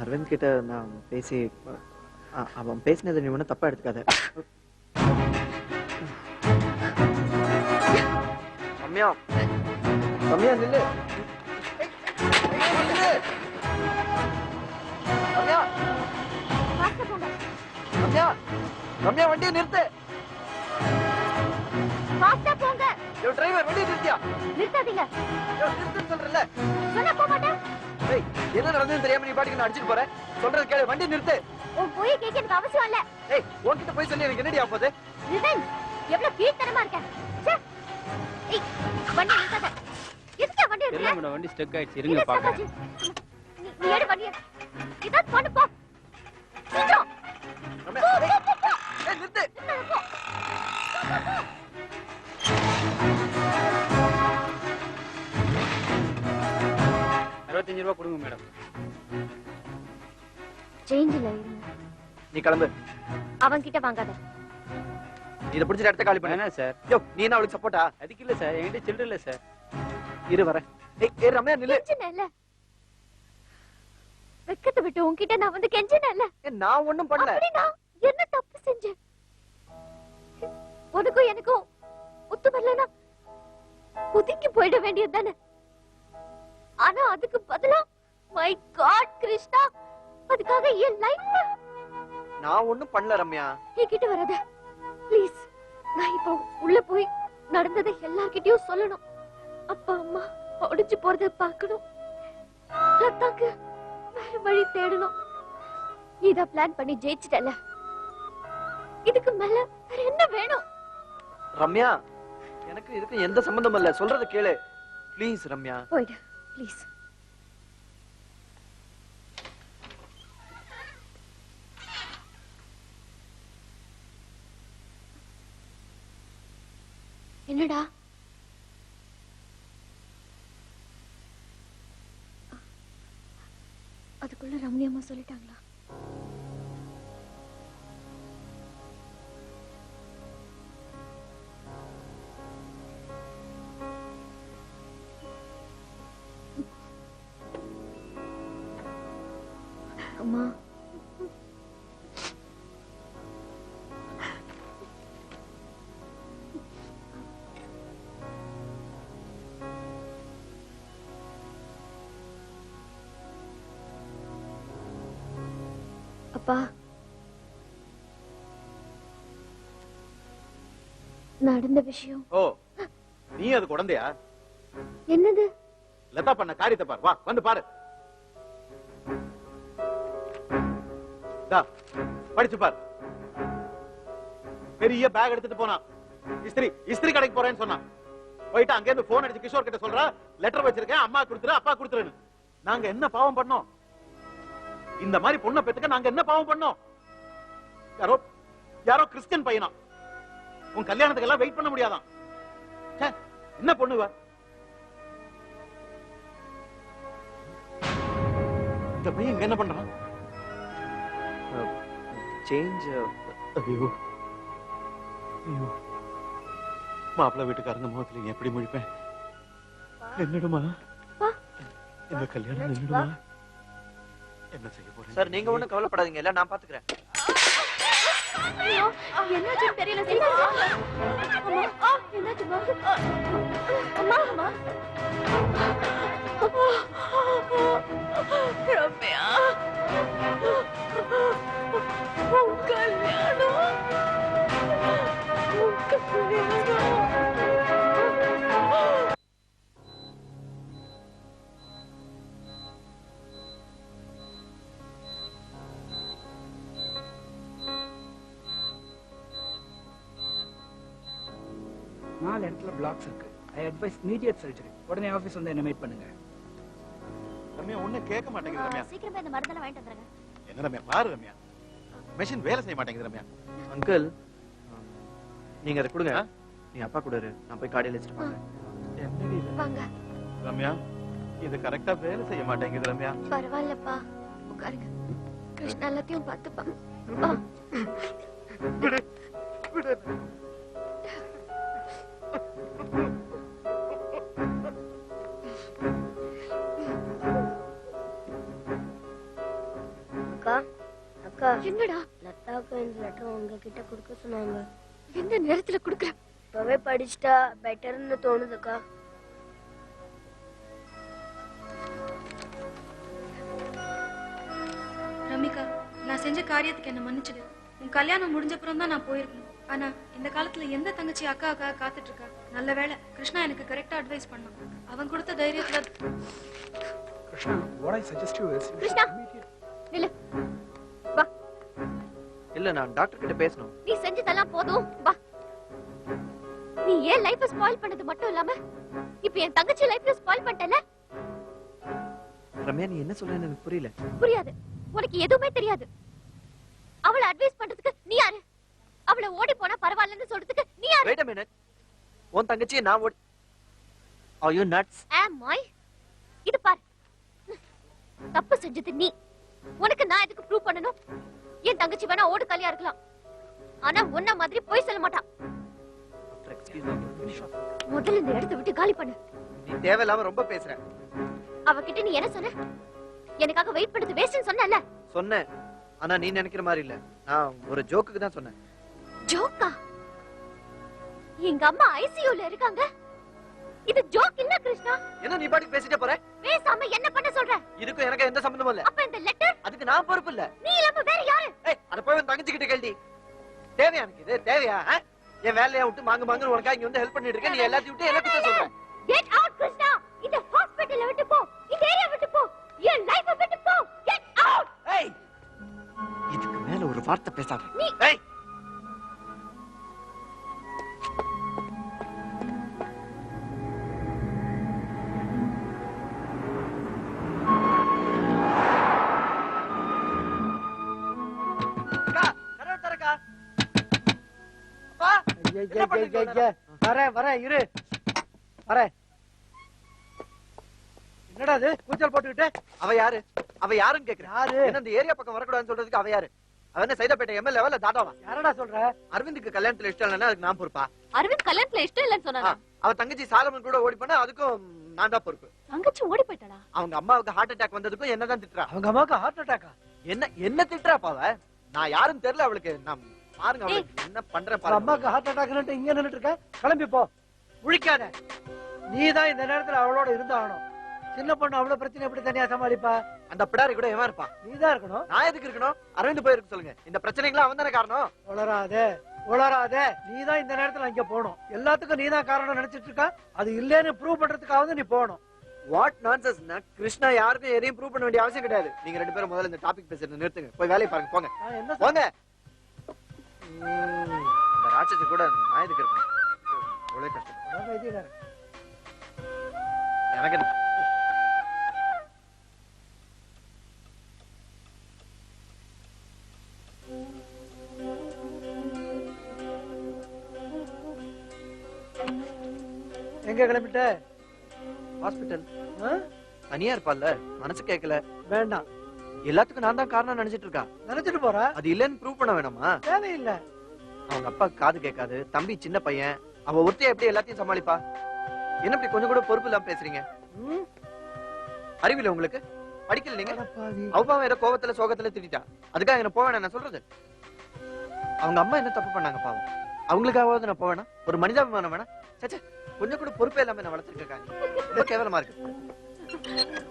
அரவிந்த் கிட்ட நான் பேசி அவன் பேசினதை நீ ஒன்றும் தப்பா எடுத்துக்காத. ரம்யா ரம்யா நில்லு. ரம்யா ரம்யா ரம்யா வண்டியை நிறுத்து. போங்க. டிரைவர் வண்டியை நிறுத்தியா? நிறுத்தாதீங்க. நிறுத்துன்னு சொல்றல. சொன்னா போக மாட்டேன். ஏய், என்ன நடந்ததுன்னு தெரியாம நீ பாட்டுக்கு நான் அடிச்சிட்டு போறேன். சொல்றது கேளு, வண்டி நிறுத்து. உன் போய் கேட்க எனக்கு அவசியம் இல்ல. ஏய், உன்கிட்ட போய் சொல்லி எனக்கு என்னடி ஆகுது? ரிவெஞ்ச் எவ்வளவு கீழ்த்தனமா இருக்க. ச்சே. ஏய், வண்டி நிறுத்தாத. எதுக்கு வண்டி நிறுத்துற? இல்ல மேடம், வண்டி ஸ்டக் ஆயிடுச்சு. இருங்க பாக்கறேன். நீ ஏடு வண்டிய. இத பண்ணு போ. சீக்கிரம். ரம்யா, ஏய் நிறுத்து. போ. 65 ரூபாய் கொடுங்க மேடம். சேஞ்ச் இல்ல இருங்க. நீ கிளம்பு. அவன் கிட்ட வாங்காத. இத பிடிச்ச இடத்த காலி பண்ணு. என்ன சார்? யோ, நீ என்ன அவளுக்கு சப்போர்ட்டா? அதுக்கு இல்ல சார், என்கிட்ட சில்லற இல்ல சார். இரு வரேன். ஏய் ரம்யா நில்லு. கெஞ்சனல்ல. வெக்கத்தை விட்டு உன்கிட்ட நான் வந்து கெஞ்சனல்ல. நான் ஒண்ணும் பண்ணல. அப்படினா என்ன தப்பு செஞ்சேன்? உனக்கும் எனக்கும் ஒத்து வரலனா ஒதுங்கி போயிட வேண்டியது தானே. ஆனா அதுக்கு பதிலா மை காட் கிருஷ்ணா, அதுக்காக என் லைஃப் நான் ஒண்ணும் பண்ணல ரம்யா. என்கிட்ட வராத ப்ளீஸ். நான் இப்போ உள்ள போய் நடந்ததை எல்லார்கிட்டயும் சொல்லணும். அப்பா அம்மா ஒடிச்சு போறத பார்க்கணும். லதாக்கு வேற வழி தேடணும். இத பிளான் பண்ணி ஜெயிச்சிட்டல. இதுக்கு மேல வேற என்ன வேணும்? ரம்யா, எனக்கு இதுக்கு எந்த சம்பந்தமும் இல்ல. சொல்றத கேளு ப்ளீஸ் ரம்யா. போய்டு ப்ளீஸ். என்னடா? அதுக்குள்ள ரம்யா அம்மா சொல்லிட்டாங்களா? அம்மா, அப்பா, நடந்த விஷயம். ஓ, நீ அது குழந்தையா? என்னது? லதா பண்ண காரியத்தை பாரு. வா வந்து பாரு. படிச்சு பாரு. பெரிய பேக் எடுத்துட்டு போனா. இஸ்திரி கடைக்கு போறேன்னு சொன்னா. போயிட்டு அங்க இருந்து போன் அடிச்சு கிஷோர் கிட்ட சொல்றா, லெட்டர் வச்சிருக்கேன், அம்மா கொடுத்துரு, அப்பா கொடுத்துருன்னு. நாங்க என்ன பாவம் பண்ணோம்? இந்த மாதிரி பொண்ணை பெத்துக்க நாங்க என்ன பாவம் பண்ணோம்? யாரோ கிறிஸ்டியன் பையனா. உன் கல்யாணத்துக்கு எல்லாம் வெயிட் பண்ண முடியாதான். என்ன பொண்ணுவ? இந்த பையன் இங்க என்ன பண்றான்? சேஞ்ச். ஐயோ ஐயோ, மாப்பிள்ளை வீட்டுக்காரங்க முகத்துல எப்படி முழிப்பேன்? என்னடுமா இந்த கல்யாணம் என்னடுமா? என்ன செய்ய போறேன்? சார், நீங்க ஒண்ணும் கவலைப்படாதீங்க, இல்ல நான் பாத்துக்கிறேன். என்னாச்சுன்னு தெரியல. என்னாச்சுமா? அம்மா, அம்மா. ரம்யா, உன் கல்யாணம். நாலு இடத்துல பிளாக்ஸ் இருக்கு. ஐ அட்வைஸ் இமிடியேட் சர்ஜரி. உடனே ஆபீஸ் வந்து என்ன மீட் பண்ணுங்க. ரம்யா ஒண்ணு கேட்க மாட்டேங்குது. ரம்யா சீக்கிரமா இந்த மருந்தெல்லாம் வாங்கிட்டு வந்துருங்க. என்ன ரம்யா பாரு, ரம்யா மெஷின் வேலை செய்ய மாட்டேங்குது. ரம்யா அங்கிள், நீங்க அதை கொடுங்க. நீ அப்பா கூட இரு, நான் போய் காடியில் வச்சுட்டு போறேன். என்னடி இது? வாங்க. ரம்யா இது கரெக்டா வேலை செய்ய மாட்டேங்குது. ரம்யா பரவாயில்லப்பா, உட்காருங்க. கிருஷ்ணா எல்லாத்தையும் பார்த்துப்பா. விடு விடு. என்னடா லதாக்கு இந்த லெட்டர் உங்ககிட்ட கொடுக்க சொன்னாங்க. எந்த நேரத்துல குடுக்குற? இப்பவே படிச்சிட்டா பெட்டர்னு தோணுதுக்கா. ரமிகா, நான் செஞ்ச காரியத்துக்கு என்ன மன்னிச்சிடு. உன் கல்யாணம் முடிஞ்சப்புறம் தான் நான் போயிருக்கணும். ஆனா இந்த காலத்துல எந்த தங்கச்சி அக்காவுக்காக காத்துட்டு இருக்கா? நல்ல வேளை கிருஷ்ணா எனக்கு கரெக்டா அட்வைஸ் பண்ணான். அவன் கொடுத்த தைரியத்துல Krishna, what I suggest you is Krishna நில்லு. வா, இல்ல நான் டாக்டர் கிட்ட பேசணும். நீ செஞ்சதெல்லாம் போதும். வா. நீ ஏன் லைஃப ஸ்பாயில் பண்ணது மட்டும் இல்லாம இப்ப என் தங்கச்சி லைஃப்ல ஸ்பாயில் பண்ணிட்டல. ரம்யா, நீ என்ன சொல்றேன்னு எனக்கு புரியல. புரியாது. உனக்கு எதுவுமே தெரியாது. அவளை அட்வைஸ் பண்றதுக்கு நீ யாரு? அவளை ஓடி போனா பரவாயில்லன்னு சொல்றதுக்கு நீ யாரு? Wait a minute. உன் தங்கச்சி நான் ஓடி Are you nuts? Am I? இது பாரு. தப்பு செஞ்சது நீ. உனக்கு நான் எதுக்கு ப்ரூவ் பண்ணனும்? என் தங்கச்சி வேணா ஓடு கலியா இருக்கலாம். ஆனா உன்ன மாதிரி போய் சொல்ல மாட்டா. Excuse me. Finish off. முதல்ல இந்த இடத்தை விட்டு காலி பண்ணு. நீ தேவையில்லாம ரொம்ப பேசுற. அவகிட்ட நீ என்ன சொன்ன? எனக்காக வெயிட் பண்ணது வேஸ்ட்னு சொன்னல? சொன்னேன். ஆனா நீ நினைக்கிற மாதிரி இல்ல. நான் ஒரு ஜோக்குக்கு தான் சொன்னேன். ஜோக்கா? எங்க அம்மா ஐசியூல இருக்காங்க. இது ஜோக் இல்ல கிருஷ்ணா. என்ன நீ பாட்டுக்கு பேசிட்டே போற? பேசாம என்ன பண்ண சொல்ற? இதுக்கு எனக்கு எந்த சம்பந்தமும் இல்ல. அப்ப இந்த லெட்டர் அதுக்கு நான் பொறுப்பு இல்ல. நீ இல்லாம வேற யாரு? ஏய், அத போய் உன் தங்கச்சி கிட்ட கேள்வி. தேவையா எனக்கு இது? தேவையா? என் வேலையை விட்டு மாங்கு உனக்காக இங்க வந்து ஹெல்ப் பண்ணிட்டு இருக்கேன். நீ எல்லாத்தையும் விட்டு என்ன கிட்ட சொல்ற? Get out Krishna. இந்த ஹாஸ்பிடலை விட்டு போ. இந்த ஏரியா விட்டு போ. என் லைஃப விட்டு போ. Get out. ஏய், இதுக்கு மேல ஒரு வார்த்தை பேசாத. நீ- ஏய், அக்கா, கதவை திறக்கா. அப்பா, என்ன பண்றீங்க இவ்வளவு நேரம்? வரேன் இரு வரேன். என்னடா இது கூச்சல் போட்டுக்கிட்டு? அவ யாரு? அவ யாருன்னு கேக்குறேன். யாரு? என்ன இந்த ஏரியா பக்கம் வரக்கூடாதுன்னு சொல்றதுக்கு அவ யாரு? அவ என்ன சைதாப்பேட்டை எம்எல்ஏ லெவல்ல தாதாவா? யாரடா சொல்ற? அரவிந்துக்கு கல்யாணத்துல இஷ்டம் இல்லைன்னா அதுக்கு நான் பொறுப்பா? அரவிந்த் கல்யாணத்துல இஷ்டம் இல்லன்னு ஆ, சொன்னானா? அவ தங்கச்சி சாலமன் கூட ஓடி போனா அதுக்கும் நான் தான் பொறுப்பு. தங்கச்சி ஓடி போயிட்டாளா? அவங்க அம்மாவுக்கு ஹார்ட் அட்டாக் வந்ததுக்கும் என்னதான் திட்டுறா. அவங்க அம்மாவுக்கு ஹார்ட் அட்டாக்கா? என்ன திட்டுறாப்பா அவ? நான் யாரும் தெரியல அவளுக்கு. நான் பாருங்க அவளுக்கு என்ன பண்றேன் அவங்க பாருங்க. அம்மாவுக்கு ஹார்ட் அட்டாக்னு இங்க நின்னுட்டு இருக்க. கிளம்பி போ. முழிக்காத. நீதான் இந்த நேரத்துல அவளோட இருந்தாகணும். சின்ன பொண்ணு அவ்வளவு பிரச்சனை எப்படி தனியா சமாளிப்பா? அந்த பிடாரி கூட எவன் இருப்பான்? நீதான் இருக்கணும். நான் எதுக்கு இருக்கணும்? அரவிந்த் போயிருக்கு சொல்லுங்க. இந்த பிரச்சனைக்கு அவன் தானே காரணம். உளராதே. நீதான் இந்த நேரத்துல அங்க போகணும். எல்லாத்துக்கும் நீதான் காரணம் நினைச்சிட்டு இருக்கா. அது இல்லன்னு ப்ரூவ் பண்றதுக்காவது நீ போகணும். What nonsense. கிருஷ்ணா யாருக்கும் எதையும் ப்ரூவ் பண்ண வேண்டிய அவசியம் கிடையாது. நீங்க ரெண்டு பேரும் முதல்ல இந்த டாபிக் பேசுறது நிறுத்துங்க. போய் வேலையை பாருங்க. போங்க நான் என்ன போங்க. இந்த ராட்சசி கூட நான் எதுக்கு இருக்கணும்? அவ்வளவு கஷ்டம். சொல்றேன்? எனக்கு என்ன? எங்க கிளம்பிட்ட? ஹாஸ்பிட்டல். ஆ? தனியா இருப்பால்ல, மனசு கேட்கல. வேண்டாம். எல்லாத்துக்கும் நான் தான் காரணம் நினைச்சிட்டு இருக்கா. நினைச்சிட்டு போற? அது இல்லன்னு ப்ரூவ் பண்ண வேணாமா? தேவையில்லை. அவங்க அப்பா காது கேட்காது, தம்பி சின்ன பையன், அவ ஒருத்தைய எப்படி எல்லாத்தையும் சமாளிப்பா? என்ன இப்படி கொஞ்சம் கூட பொறுப்பு இல்லாம பேசுறீங்க? ம்? அறிவில்லை உங்களுக்கு? படிக்கல நீங்க? அடப்பாவி. அவப்பாவும் ஏதோ கோவத்துல சோகத்துல திட்டா. அதுக்காக என்ன போவேன் நான் சொல்றது? அவங்க அம்மா என்ன தப்பு பண்ணாங்க பாவம்? அவங்களுக்காவது நான் போவேனா? ஒரு மனிதாபிமானம் வேணா? சச்சே, கொஞ்சம் கூட பொறுப்பே இல்லாம நான் வளர்த்துருக்கேன். ரொம்ப கேவலமா இருக்கு.